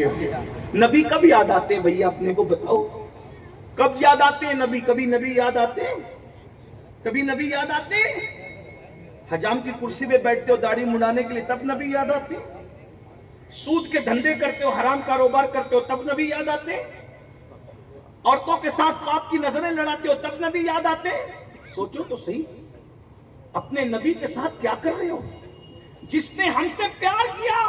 नबी कब याद आते हैं भैया, अपने को बताओ, कब याद आते हैं नबी? कभी नबी याद आते हैं? कभी नबी याद आते हैं? हजाम की कुर्सी पे बैठते हो दाढ़ी मुड़ाने के लिए, तब नबी याद आते हैं? सूद के धंधे करते हो, हराम कारोबार करते हो, तब नबी याद आते हैं? औरतों के साथ पाप की नजरें लड़ाते हो, तब नबी याद आते हैं? सोचो तो सही, अपने नबी के साथ क्या कर रहे हो? जिसने हमसे प्यार किया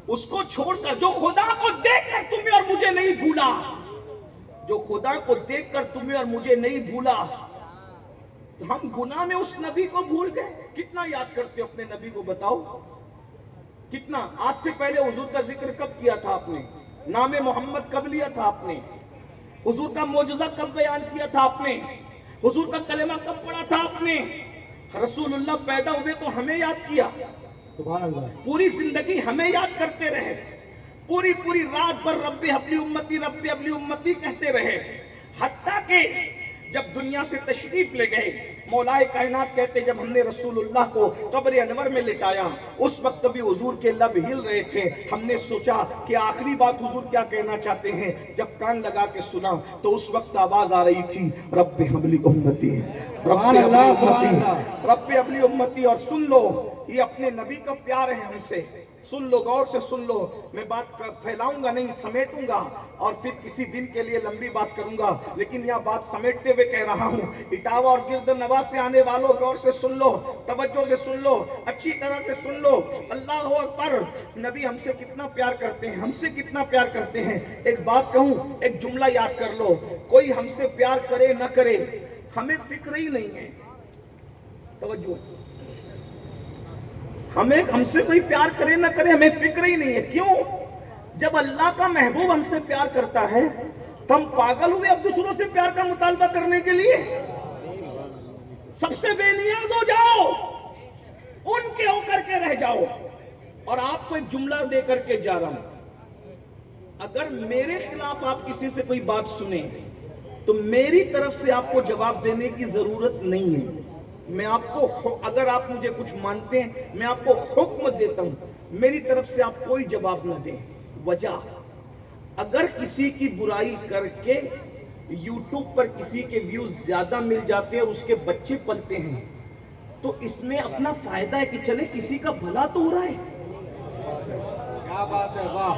उसको छोड़कर, जो खुदा को देखकर तुम्हें और मुझे नहीं भूला, जो खुदा को देखकर तुम्हें और मुझे नहीं भूला, तो हम गुनाह में उस नबी को भूल गए। कितना याद करते हो अपने नबी को, बताओ कितना? आज से पहले हुजूर का जिक्र कब किया था आपने? नाम मोहम्मद कब लिया था आपने? हुजूर का मौजज़ा कब बयान किया था आपने? हुजूर का कलेमा कब पढ़ा था आपने? रसूलुल्लाह पैदा हुए तो हमें याद किया, सुभान अल्लाह, पूरी जिंदगी हमें याद करते रहे, पूरी पूरी रात भर रब्बी हबली उम्मती रब्बी हबली उम्मती कहते रहे। हत्ता के जब दुनिया से तशरीफ ले गए, मौलाए कायनात कहते जब हमने रसूलुल्लाह को कब्र अनवर में लिटाया, उस वक्त भी हुजूर के लब हिल रहे थे। हमने सोचा कि आखिरी बात हुजूर क्या कहना चाहते हैं। जब कान लगा के सुना तो उस वक्त आवाज आ रही थी, रब्बी हबली उम्मती, रब्बी हबली उम्मती। और सुन लो, ये अपने नबी का प्यार है हमसे, सुन लो, गौर से सुन लो। मैं बात फैलाऊंगा नहीं, समेटूंगा और फिर किसी दिन के लिए लंबी बात करूंगा, लेकिन यह बात समेटते हुए कह रहा हूं। इटावा और गिरद नवाज से आने वालों गौर से सुन लो, तवज्जो से सुन लो, अच्छी तरह से सुन लो। अल्लाह अकबर। नबी हमसे कितना प्यार करते हैं, हमसे कितना प्यार करते हैं। एक बात कहूं, एक जुमला याद कर लो, कोई हमसे प्यार करे न करे, हमें फिक्र ही नहीं है। तवज्जो, हमसे कोई प्यार करे ना करे, हमें फिक्र ही नहीं है। क्यों? जब अल्लाह का महबूब हमसे प्यार करता है तो हम पागल हुए अब दूसरों से प्यार का मुतालबा करने के लिए? सबसे बेनियाज हो जाओ, उनके होकर के रह जाओ। और आपको एक जुमला दे करके जा रहा हूं, अगर मेरे खिलाफ आप किसी से कोई बात सुने तो मेरी तरफ से आपको जवाब देने की जरूरत नहीं है। मैं आपको, अगर आप मुझे कुछ मानते हैं, मैं आपको हुक्म देता हूं, मेरी तरफ से आप कोई जवाब न दें। वजह, अगर किसी की बुराई करके YouTube पर किसी के व्यूज ज्यादा मिल जाते हैं और उसके बच्चे पलते हैं, तो इसमें अपना फायदा है कि चले किसी का भला तो हो रहा है। क्या बात है, वाह।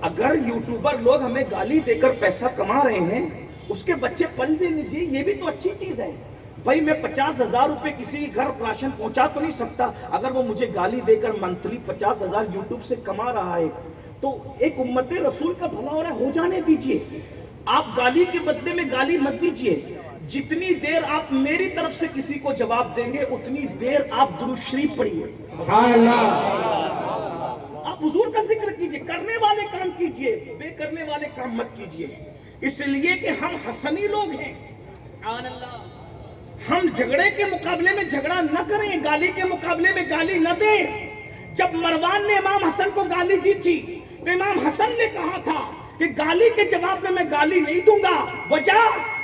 अगर यूट्यूबर लोग हमें गाली देकर पैसा कमा रहे हैं, उसके बच्चे पल देने चाहिए, ये भी तो अच्छी चीज है। भाई मैं 50,000 रुपए किसी के घर राशन पहुंचा तो नहीं सकता, अगर वो मुझे गाली देकर मंथली 50,000 यूट्यूब से कमा रहा है तो एक उम्मते रसूल का भला हो रहा है, हो जाने दीजिए। आप गाली के बदले में गाली मत दीजिए। जितनी देर आप मेरी तरफ से किसी को जवाब देंगे उतनी देर आप दुरूद शरीफ पढ़िए, सुभान अल्लाह। आप हुजूर का जिक्र कीजिए, करने वाले काम कीजिए, बेकरने वाले काम मत कीजिए। इसलिए कि हम हसनी लोग हैं, हम झगड़े के मुकाबले में झगड़ा न करें, गाली के मुकाबले में गाली न दें। जब मरवान ने इमाम हसन को गाली दी थी तो इमाम हसन ने कहा था कि गाली के जवाब में मैं गाली नहीं दूंगा। वजह,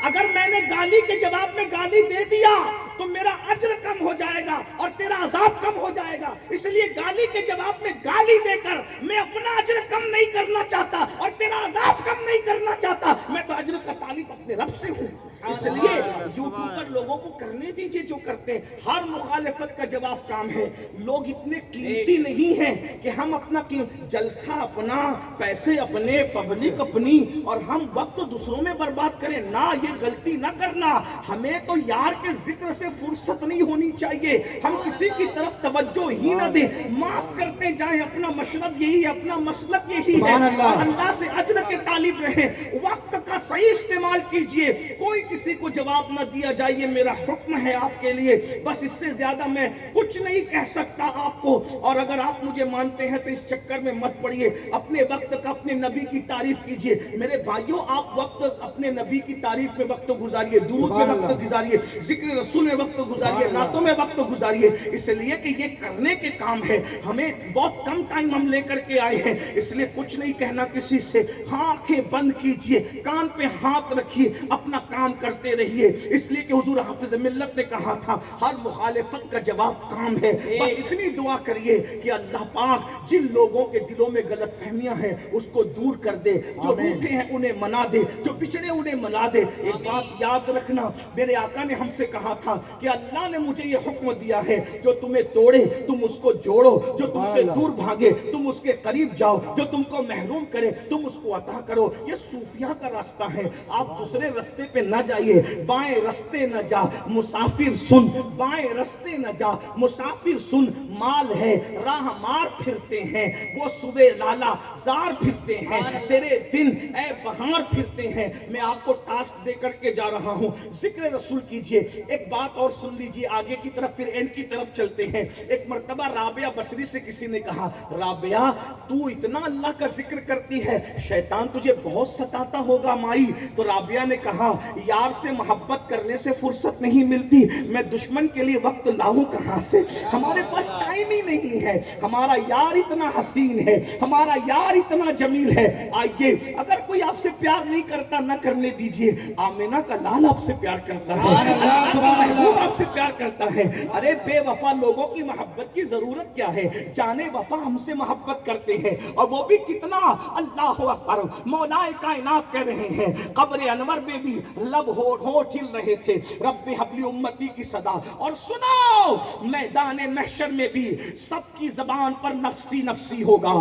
अगर मैंने गाली के जवाब में गाली दे दिया तो मेरा अज्र कम हो जाएगा और तेरा अजाब कम हो जाएगा। इसलिए गाली के जवाब में गाली देकर मैं अपना अज्र कम नहीं करना चाहता और तेरा अजाब कम नहीं करना चाहता। मैं तो अज्र का तालिब अपने रब से हूँ। इसलिए यूट्यूबर लोगों को करने दीजिए जो करते हैं। हर मुखालिफत का जवाब काम है। लोग इतने कीमती नहीं हैं कि हम अपना जलसा अपना, पैसे अपने, पब्लिक अपनी, और हम वक्त दूसरों में बर्बाद करें ना। ये गलती ना करना। हमें तो यार के जिक्र से फुर्सत नहीं होनी चाहिए। हम किसी की तरफ तवज्जो ही ना दें, माफ करते जाएं। अपना मशरब यही है, अपना मसलक यही है। अल्लाह से अज्र के तालिब रहे, वक्त का सही इस्तेमाल कीजिए। कोई किसी को जवाब ना दिया जाए, ये मेरा हुक्म है आपके लिए। बस इससे ज्यादा मैं कुछ नहीं कह सकता आपको। और अगर आप मुझे मानते हैं तो इस चक्कर में मत पड़िए। अपने वक्त का, अपने नबी की तारीफ कीजिए। मेरे भाइयों, आप वक्त अपने नबी की तारीफ में वक्त गुजारिए, दुरूद में वक्त गुजारिए, जिक्र रसूल में वक्त गुजारिए, नातों में वक्त गुजारिए। इसलिए कि ये करने के काम है। हमें बहुत कम टाइम हम लेकर के आए हैं, इसलिए कुछ नहीं कहना किसी से। हाँ, आंखें बंद कीजिए, कान زبان پہ ہاتھ رکھیے، اپنا کام کرتے رہیے، اس لیے کہ حضور حافظ ملت نے کہا تھا ہر مخالفت کا جواب کام ہے۔ بس اتنی دعا کریے کہ اللہ پاک جن لوگوں کے دلوں میں غلط فہمیاں ہیں اس کو دور کر دے، جو روٹھے ہیں انہیں منا دے، جو بچھڑے انہیں ملا دے۔ ایک بات یاد رکھنا، میرے آقا نے ہم سے کہا تھا کہ اللہ نے مجھے یہ حکم دیا ہے جو تمہیں توڑے تم اس کو جوڑو، جو تم سے دور بھاگے تم اس کے قریب جاؤ، جو تم کو محروم کرے تم اس کو عطا کرو۔ یہ صوفیاء کا راستہ ہے، آپ دوسرے راستے پہ نہ جائیے۔ بائیں راستے نہ جا مسافر سن، بائیں راستے نہ جا مسافر سن، مال ہے راہ مار پھرتے ہیں وہ صبح لالا زار پھرتے ہیں، تیرے دن اے بہار پھرتے ہیں۔ میں آپ کو ٹاسک دے کر کے جا رہا ہوں، ذکر رسول کیجئے۔ ایک بات اور سن لیجئے آگے کی طرف، پھر اینڈ کی طرف چلتے ہیں۔ ایک مرتبہ رابعہ بصری سے کسی نے کہا رابعہ تو اتنا اللہ کا ذکر کرتی ہے، شیطان تجھے بہت ستاتا ہوگا مائی؟ تو رابعہ نے کہا یار سے محبت کرنے سے فرصت نہیں ملتی، میں دشمن کے لیے وقت لاؤں کہاں سے؟ ہمارے پاس ٹائم ہی نہیں ہے، ہمارا یار اتنا حسین ہے، ہمارا یار اتنا جمیل ہے۔ آئیے اگر کوئی آپ سے پیار نہیں کرتا نہ کرنے دیجئے، آمینہ کا لال آپ سے پیار کرتا ہے، اللہ کا محبوب آپ سے پیار کرتا ہے۔ ارے بے وفا لوگوں کی محبت کی ضرورت کیا ہے؟ جانے وفا ہم سے محبت کرتے ہیں، اور وہ بھی کتنا، اللہ اکبر، مولا کائنات کہہ رہے ہیں قبر انور میں بھی لب ہونٹ ہل رہے تھے رب حبلی امتی کی صدا، اور سنو میدان محشر میں بھی سب کی زبان پر نفسی نفسی ہوگا،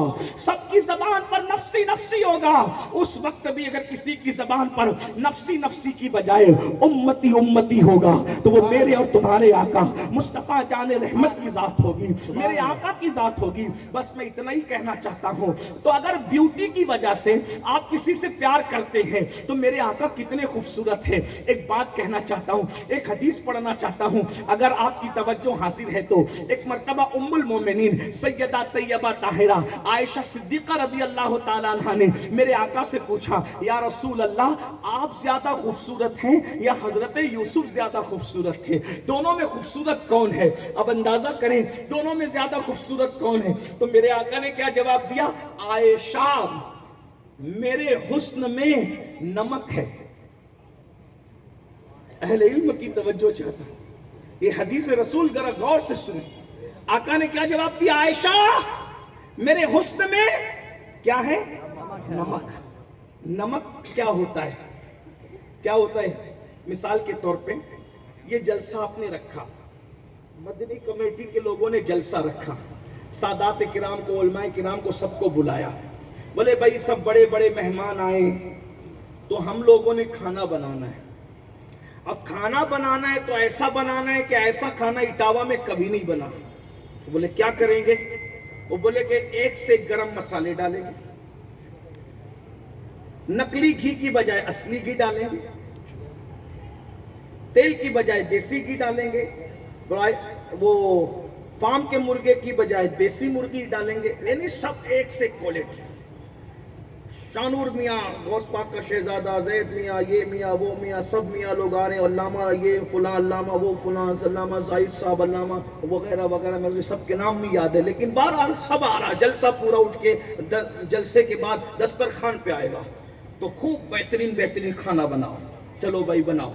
سب کی زبان پر نفسی نفسی ہوگا۔ اس وقت بھی اگر کسی کی زبان پر نفسی نفسی کی بجائے امتی امتی ہوگا تو وہ میرے اور تمہارے آقا مصطفیٰ جان رحمت کی ذات ہوگی، میرے آقا کی ذات ہوگی۔ بس میں اتنا ہی کہنا چاہتا ہوں۔ تو اگر بیوٹی کی وجہ سے آپ کسی سے پیار کرتے ہیں تو میرے آقا کتنے خوبصورت ہیں۔ ایک بات کہنا چاہتا ہوں، ایک حدیث پڑھنا چاہتا ہوں اگر آپ کی توجہ حاضر ہے تو۔ ایک مرتبہ ام المومنین سیدہ طیبہ طاہرہ عائشہ صدیقہ رضی اللہ تعالیٰ عنہ نے میرے آقا سے پوچھا یا رسول اللہ آپ زیادہ خوبصورت ہیں یا حضرت یوسف زیادہ خوبصورت تھے؟ دونوں میں خوبصورت کون ہے؟ اب اندازہ کریں دونوں میں زیادہ خوبصورت کون ہے؟ تو میرے آقا نے کیا جواب دیا؟ عائشہ میرے حسن میں نمک ہے۔ اہل علم کی توجہ چاہتا ہوں، یہ حدیث رسول ذرا غور سے سنیں۔ آقا نے کیا جواب دیا؟ عائشہ میرے حسن میں کیا ہے؟ نمک۔ نمک کیا ہوتا ہے؟ کیا ہوتا ہے؟ مثال کے طور پہ یہ جلسہ آپ نے رکھا، مدنی کمیٹی کے لوگوں نے جلسہ رکھا، سادات کرام کو، علماء کرام کو، سب کو بلایا، بولے بھائی سب بڑے بڑے مہمان آئے تو ہم لوگوں نے کھانا بنانا ہے۔ اب کھانا بنانا ہے تو ایسا بنانا ہے کہ ایسا کھانا اٹاوا میں کبھی نہیں بنا۔ تو بولے کیا کریں گے؟ وہ بولے کہ ایک سے گرم مسالے ڈالیں گے، نقلی گھی کی بجائے اصلی گھی ڈالیں گے، تیل کی بجائے دیسی گھی ڈالیں گے، وہ فارم کے مرغے کی بجائے دیسی مرغی ڈالیں گے، یعنی سب ایک سے کوالٹی۔ شانور میاں، غوث پاک کا شہزادہ، زید میاں، یہ میاں وہ میاں، سب میاں لوگ آ رہے ہیں، علامہ یہ فلاں، علامہ وہ فلاں، علامہ زاہد صاحب، علامہ وغیرہ وغیرہ، مجھے سب کے نام نہیں یاد ہے، لیکن بہرحال سب آ رہا، جلسہ پورا اٹھ کے جلسے کے بعد دسترخوان پہ آئے گا تو خوب بہترین بہترین کھانا بناؤ، چلو بھائی بناؤ۔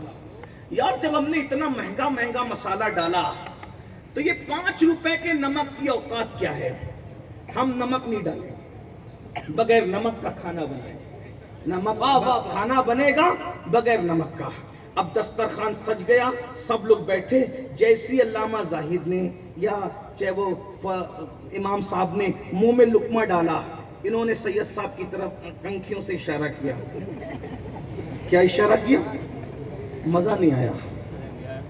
یار جب ہم نے اتنا مہنگا مہنگا مسالہ ڈالا تو یہ 5 روپے کے نمک کی اوقات کیا ہے؟ ہم نمک نہیں ڈالیں، بغیر نمک کا کھانا بنائیں، نمک کھانا بنے گا بغیر نمک کا۔ اب دسترخوان سج گیا، سب لوگ بیٹھے، جیسی علامہ زاہد نے یا چاہے وہ امام صاحب نے منہ میں لقمہ ڈالا، انہوں نے سید صاحب کی طرف کنکھیوں سے اشارہ کیا۔ کیا اشارہ کیا؟ مزہ نہیں آیا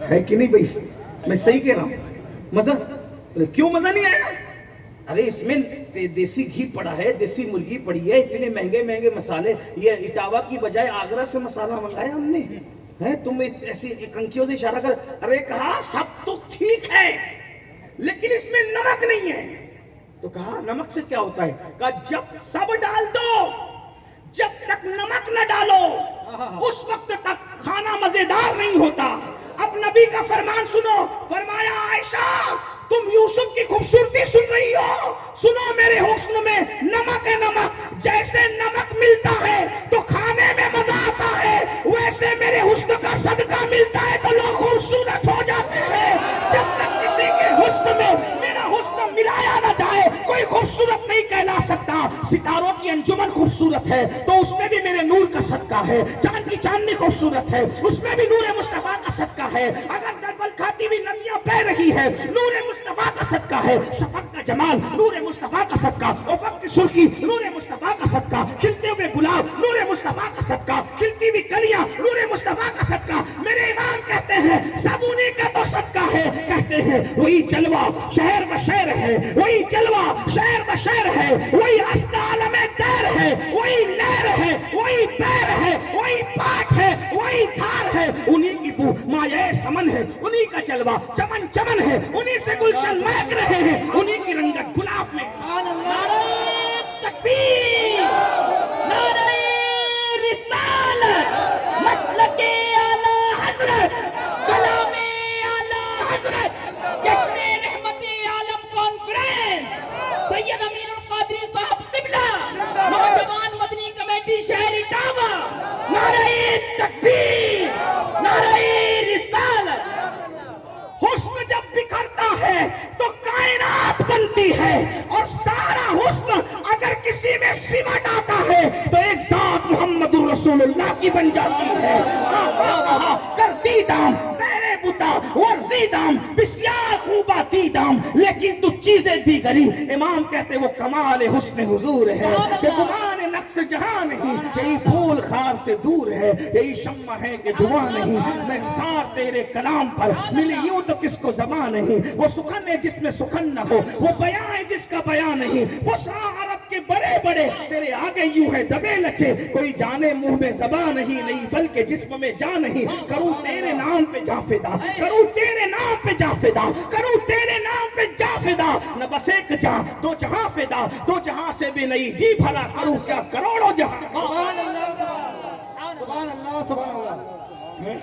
ہے کہ نہیں بھائی؟ میں صحیح کہہ رہا ہوں، مزہ کیوں مزہ نہیں آیا؟ ارے اس میں دیسی گھی پڑا ہے، دیسی مرغی پڑی ہے، اتنے مہنگے مہنگے مسالے، یہ اٹاوا کی بجائے آگرہ سے مسالہ منگایا ہم نے ہے، تم ایسی کنکھیوں سے اشارہ کر۔ ارے کہا سب تو ٹھیک ہے لیکن اس میں نمک نہیں ہے۔ تو کہا نمک سے کیا ہوتا ہے؟ کہا جب سب ڈال دو، جب تک نمک نہ ڈالو اس وقت تک کھانا مزیدار نہیں ہوتا۔ اب نبی کا فرمان سنو، فرمایا عائشہ تم یوسف کی خوبصورتی سن رہی ہو، سنو میرے حسن میں نمک ہے، نمک جیسے نمک ملتا ہے تو کھانے میں مزہ آتا अंजुमन खूबसूरत है तो उसमें भी मेरे नूर का सदका है। चांद की चांदनी खूबसूरत है, उसमें भी नूर मुस्तफा का सदका है। अगर दरबल खाती हुई नदियां बह रही है, नूर मुस्तफा का सदका है। शफक का जमाल नूर मुस्तफा का सदका, उफक की सुर्खी नूर मुस्तफा का सदका, खिलते हुए गुलाब नूर मुस्तफा का सदका, खिलती हुई कलियां नूर मुस्तफा का सदका। मेरे इमाम कहते हैं सब उन्हीं का तो सदका है। कहते हैं वही जलवा शहर बशहर है, वही जलवा शहर बशहर है, वही अस्ता आलम दैर है, वही लहर है, वही पैर है, वही पाठ है, वही धार है। उन्हीं की बू माये समन है, उन्हीं का जलवा चमन चमन है, उन्हीं से गुलशन महक रहे हैं, उन्हीं की रंगत गुलाब में। नारे तकबीर, नारे रिसालत, मसलके आला हजरत, कलामे आला हजरत, जश्न रहमते आलम कॉन्फ्रेंस, सैयद अमीनुल कादरी साहब क़िबला, नौजवान मदनी कमेटी शहर इटावा। नारे तकबीर, नारे रिसालत। हुस्न जब बिखरता है तो कायनात बनती है, और सारा हुस्न अगर किसी में सिमट आता है तो एक जात मुहम्मदुर रसूलुल्लाह की बन जाती है। करती दाम मेरे बुता वर्जी दाम बिस्यार खूबाती दाम, लेकिन तू चीजें दी गरी। इमाम कहते वो कमाल हुस्न हुजूर है कि गुमान नक्श जहां नहीं, यही फूल खार से दूर है, यही शम्मा है कि धुआं नहीं। मैं निसार तेरे कलाम पर मिली यूं तो किसको ज़बां नहीं। वो सुखन है जिसमें सुखन न हो, वो बयां है जिसका बयां नहीं। वो अरब के बड़े बड़े तेरे आगे यूं है दबे लचे, कोई जाने मुंह में ज़बां नहीं, नहीं बल्कि जिस्म में जान नहीं। करूं तेरे नाम पे जाफिदा, करूं तेरे नाम पे जाफिदा, करूं तेरे नाम पे जाफिदा। न बस एक जहां दो जहां फिदा, दो जहां से भी नहीं जी भला करूं क्या करोड़ों जहां। सुभान अल्लाह, सुभान अल्लाह, सुभान अल्लाह।